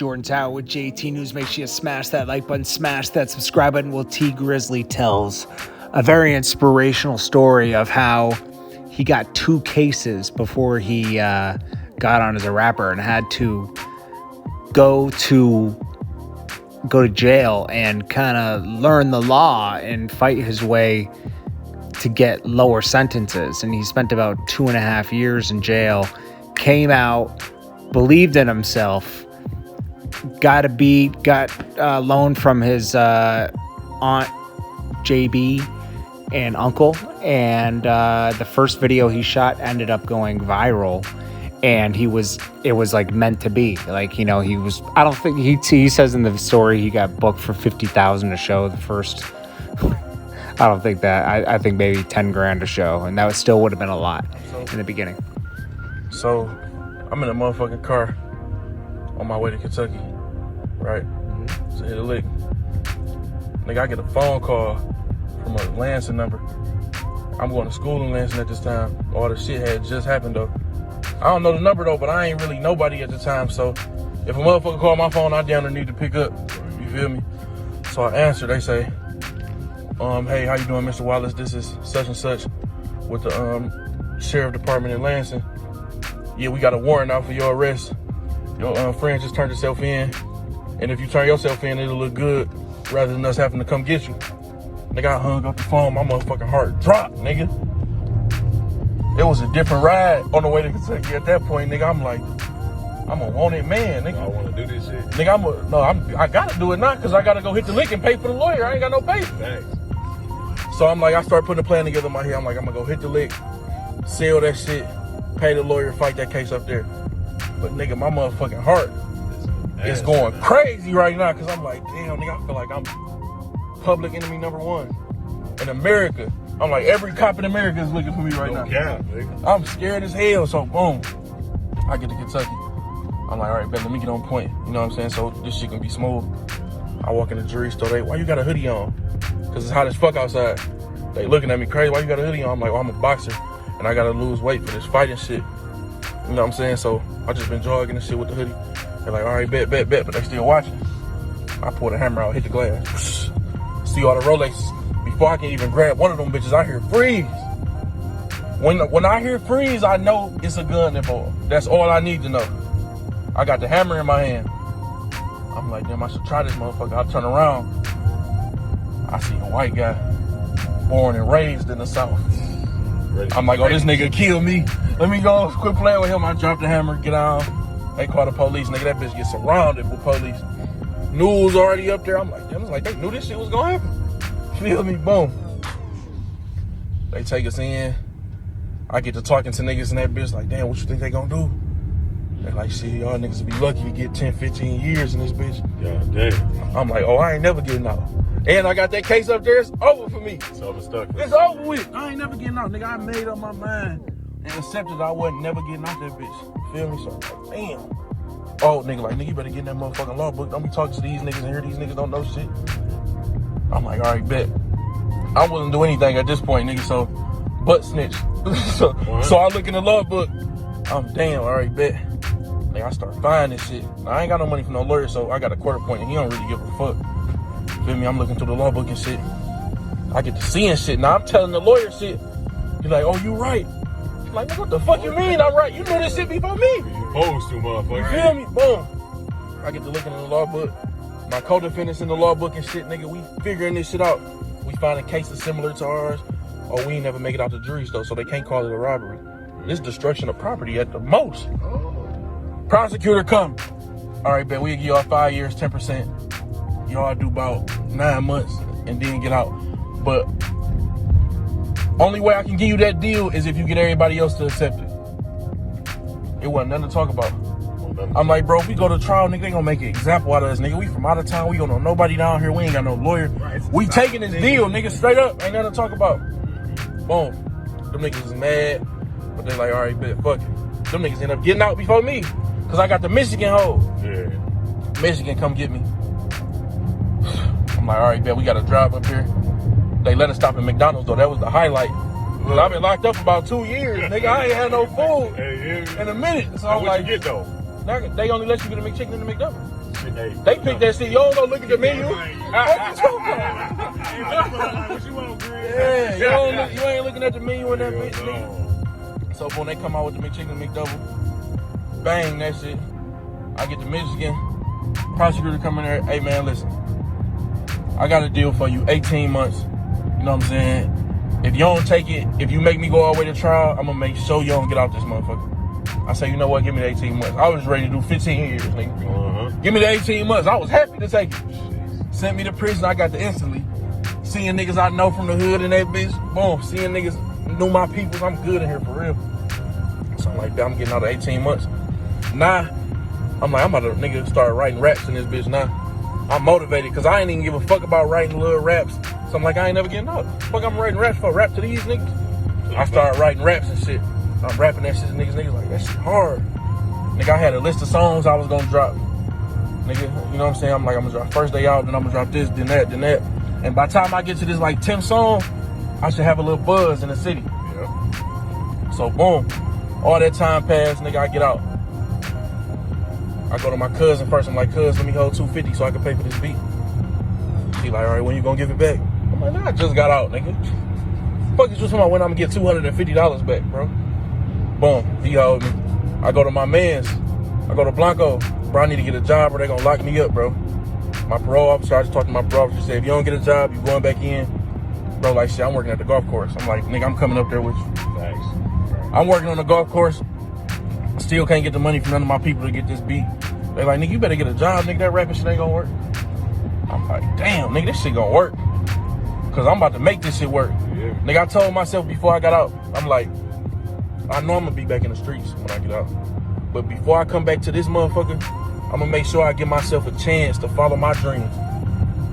Jordan Tower with JT News. Make sure you smash that like button, smash that subscribe button. Well, T Grizzly tells a very inspirational story of how he got 2 cases before he got on as a rapper and had to go to jail and kind of learn the law and fight his way to get lower sentences. And he spent about 2.5 years in jail, came out, believed in himself, got a loan from his aunt JB and uncle, and the first video he shot ended up going viral, and it was like meant to be. Like, you know, I don't think he says in the story he got booked for $50,000 a show the first. I don't think that. I think maybe 10 grand a show, and that still would have been a lot in the beginning. So I'm in a motherfucking car on my way to Kentucky, right? So hit a lick. Nigga, I get a phone call from a Lansing number. I'm going to school in Lansing at this time. All the shit had just happened though. I don't know the number though, but I ain't really nobody at the time. So if a motherfucker call my phone, I damn near need to pick up. You feel me? So I answer. They say, hey, how you doing, Mr. Wallace? This is such and such with the sheriff department in Lansing. Yeah, we got a warrant out for your arrest. Your friend just turned herself in, and if you turn yourself in, it'll look good rather than us having to come get you. Nigga, I hung up the phone, my motherfucking heart dropped, nigga. It was a different ride on the way to Kentucky at that point, nigga. I'm like, I'm a wanted man, nigga. I want to do this shit. Nigga, I gotta do it now, because I gotta go hit the lick and pay for the lawyer. I ain't got no pay. Thanks. So I'm like, I start putting a plan together in my head. I'm like, I'm gonna go hit the lick, sell that shit, pay the lawyer, fight that case up there. But nigga, my motherfucking heart is going crazy right now, because I'm like, damn, nigga, I feel like I'm public enemy #1 in America. I'm like, every cop in America is looking for me right now. Nigga. I'm scared as hell. So boom, I get to Kentucky. I'm like, all right, bet, let me get on point. You know what I'm saying? So this shit can be smooth. I walk in the jewelry store. Why you got a hoodie on? Because it's hot as fuck outside. They looking at me crazy. Why you got a hoodie on? I'm like, oh, I'm a boxer and I gotta lose weight for this fighting shit. You know what I'm saying? So I just been jogging and shit with the hoodie. They're like, all right, bet, but they still watching. I pull the hammer out, hit the glass. See all the Rolexes. Before I can even grab one of them bitches, I hear freeze. When I hear freeze, I know it's a gun involved. That's all I need to know. I got the hammer in my hand. I'm like, damn, I should try this motherfucker. I turn around. I see a white guy, born and raised in the South. I'm like, oh, this nigga killed me. Let me go, quit playing with him. I drop the hammer, get out. They call the police. Nigga, that bitch get surrounded with police. News already up there. I'm like, damn, it's like they knew this shit was gonna happen. Feel me? Boom. They take us in. I get to talking to niggas in that bitch like, damn, what you think they gonna do? They're like, shit, y'all niggas be lucky to get 10, 15 years in this bitch. Yeah, damn. I'm like, oh, I ain't never getting out. And I got that case up there, it's over for me. It's overstuck. It's over with. I ain't never getting out. Nigga, I made up my mind and accepted I wasn't never getting out that bitch. Feel me? So I'm like, damn. Oh, nigga, you better get in that motherfucking law book. Don't be talking to these niggas and hear these niggas don't know shit. I'm like, all right, bet. I wouldn't do anything at this point, nigga, so butt snitch. so I look in the law book. I'm damn, all right, bet. Nigga, I start finding shit. I ain't got no money for no lawyer, so I got a quarter point and he don't really give a fuck. Feel me? I'm looking through the law book and shit. I get to seeing shit. Now I'm telling the lawyer shit. He's like, oh, you right. I'm like, what the fuck you mean I'm right? You knew this shit before me. You supposed to, motherfucker. You feel me? Boom. I get to looking in the law book. My co-defendants in the law book and shit, nigga, we figuring this shit out. We finding cases similar to ours. Oh, we ain't never make it out the juries though, so they can't call it a robbery. This destruction of property at the most. Prosecutor come. All right, bet, we'll give y'all 5 years, 10%. Y'all do about 9 months and then get out. But only way I can give you that deal is if you get everybody else to accept it. It wasn't nothing to talk about. I'm like, bro, if we go to trial, nigga, they gonna make an example out of us, nigga. We from out of town. We don't know nobody down here. We ain't got no lawyer. We taking this deal, nigga, straight up. Ain't nothing to talk about. Boom. Them niggas was mad, but they like, all right, bet, fuck it. Them niggas end up getting out before me, because I got the Michigan hold. Yeah. Michigan, come get me. I'm like, all right, bet, we got to drive up here. They let us stop at McDonald's, though. That was the highlight. Cause I've been locked up for about 2 years, nigga. I ain't had no food in a minute. So I'm like, what you get, though? They only let you get a McChicken and a McDouble. Hey, They pick that shit. You don't go look at the menu. What you want, Grizz? Yeah, you ain't looking at the menu in that bitch, nigga. So when they come out with the McChicken McDouble, bang, that shit. I get to Michigan. Prosecutor come in there. Hey man, listen. I got a deal for you. 18 months. You know what I'm saying? If you don't take it, if you make me go all the way to trial, I'm gonna make sure you don't get out this motherfucker. I say, you know what? Give me the 18 months. I was ready to do 15 years, nigga. Give me the 18 months. I was happy to take it. Sent me to prison. I got to instantly. Seeing niggas I know from the hood and that bitch. Boom. Seeing niggas knew my peoples. I'm good in here for real. Something like that. I'm getting out of 18 months. Nah. I'm about to nigga start writing raps in this bitch now. I'm motivated because I ain't even give a fuck about writing little raps. So I'm like, I ain't never getting out. Fuck, I'm writing raps for rap to these niggas. I started writing raps and shit. I'm rapping that shit to niggas. Niggas like, that shit hard. Nigga, I had a list of songs I was gonna drop. Nigga, you know what I'm saying? I'm gonna drop first day out, then I'm gonna drop this, then that, then that. And by the time I get to this like 10th song, I should have a little buzz in the city. Yeah. So boom, all that time passed, nigga, I get out. I go to my cousin first. I'm like, cuz, let me hold $250 so I can pay for this beat. He like, all right, when you gonna give it back? I'm like, nah, I just got out, nigga. Fuck you just talking about when I'm gonna get $250 back, bro. Boom, he hold me. I go to my mans. I go to Blanco. Bro, I need to get a job or they gonna lock me up, bro. My parole officer, I just talked to my parole officer. He said, if you don't get a job, you going back in. Bro, like, shit, I'm working at the golf course. I'm like, nigga, I'm coming up there with you. Thanks. I'm working on the golf course. Still can't get the money from none of my people to get this beat. They like, nigga, you better get a job, nigga. That rapping shit ain't gonna work. I'm like, damn, nigga, this shit gonna work. Cause I'm about to make this shit work. Yeah. Nigga, I told myself before I got out, I'm like, I know I'm gonna be back in the streets when I get out. But before I come back to this motherfucker, I'm gonna make sure I give myself a chance to follow my dreams.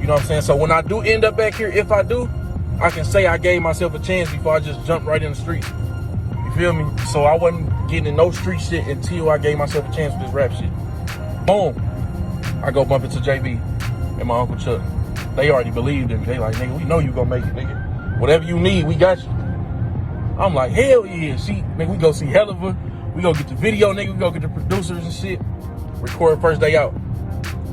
You know what I'm saying? So when I do end up back here, if I do, I can say I gave myself a chance before I just jumped right in the street. You feel me? So I wasn't getting in no street shit until I gave myself a chance with this rap shit. Boom. I go bump into JB and my Uncle Chuck. They already believed in me. They like, nigga, we know you gonna make it, nigga. Whatever you need, we got you. I'm like, hell yeah. Nigga, we go see Helliver. We go get the video, nigga. We go get the producers and shit. Record first day out.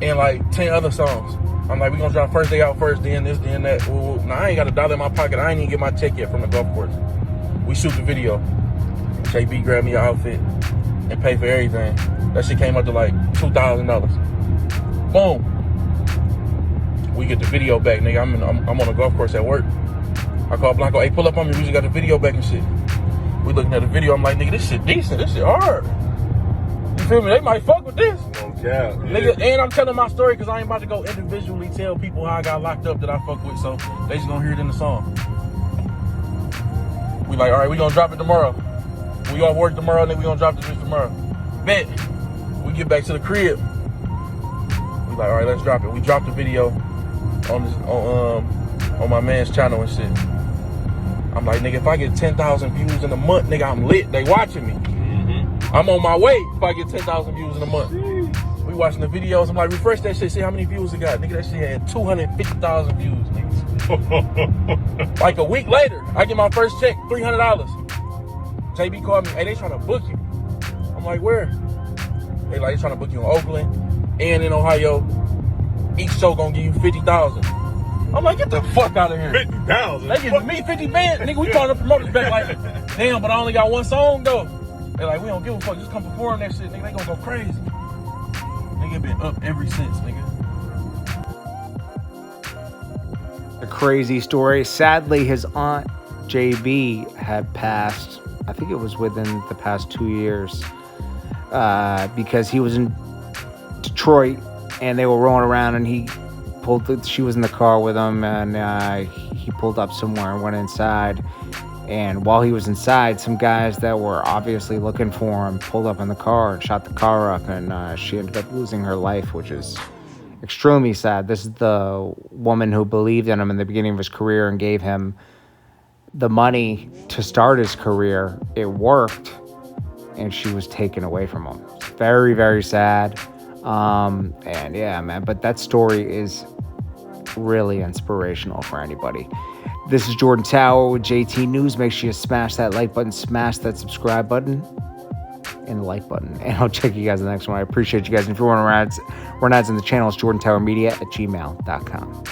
And like 10 other songs. I'm like, we gonna drop first day out first, then this, then that. Ooh. Now, I ain't got $1 in my pocket. I ain't even get my check yet from the golf course. We shoot the video. JB grabbed me an outfit and paid for everything. That shit came up to like $2,000. Boom. We get the video back, nigga. I'm on the golf course at work. I call Blanco, hey, pull up on me. We just got the video back and shit. We looking at the video. I'm like, nigga, this shit decent. This shit hard. You feel me? They might fuck with this. No cap. Nigga, and I'm telling my story because I ain't about to go individually tell people how I got locked up that I fuck with. So they just gonna hear it in the song. We like, all right, we gonna drop it tomorrow. We off work tomorrow, nigga. We gonna drop this bitch tomorrow. Bet. We get back to the crib. We like, all right, let's drop it. We dropped the video on my man's channel and shit. I'm like, nigga, if I get 10,000 views in a month, nigga, I'm lit. They watching me. Mm-hmm. I'm on my way if I get 10,000 views in a month. We watching the videos. I'm like, refresh that shit, see how many views it got. Nigga, that shit had 250,000 views, nigga. Like a week later, I get my first check, $300. JB called me, hey, they trying to book you. I'm like, where? They like, they trying to book you in Oakland and in Ohio. Each show gonna give you 50,000. I'm like, get the fuck out of here. 50,000? They giving me 50 bands. Nigga, we calling the promoters back like, damn, but I only got one song though. They like, we don't give a fuck, just come perform that shit, nigga. They gonna go crazy. Nigga been up ever since, nigga. A crazy story. Sadly, his aunt JB had passed. I think it was within the past 2 years, because he was in Detroit and they were rolling around and she was in the car with him, and he pulled up somewhere and went inside. And while he was inside, some guys that were obviously looking for him pulled up in the car and shot the car up, and she ended up losing her life, which is extremely sad. This is the woman who believed in him in the beginning of his career and gave him the money to start his career. It worked, and she was taken away from him. It's very, very sad. And yeah, man, but that story is really inspirational for anybody. This is Jordan Tower with JT News. Make sure you smash that like button, smash that subscribe button. and the like button. And I'll check you guys in the next one. I appreciate you guys. And if you want to run ads in the channel, it's jordantowermedia@gmail.com.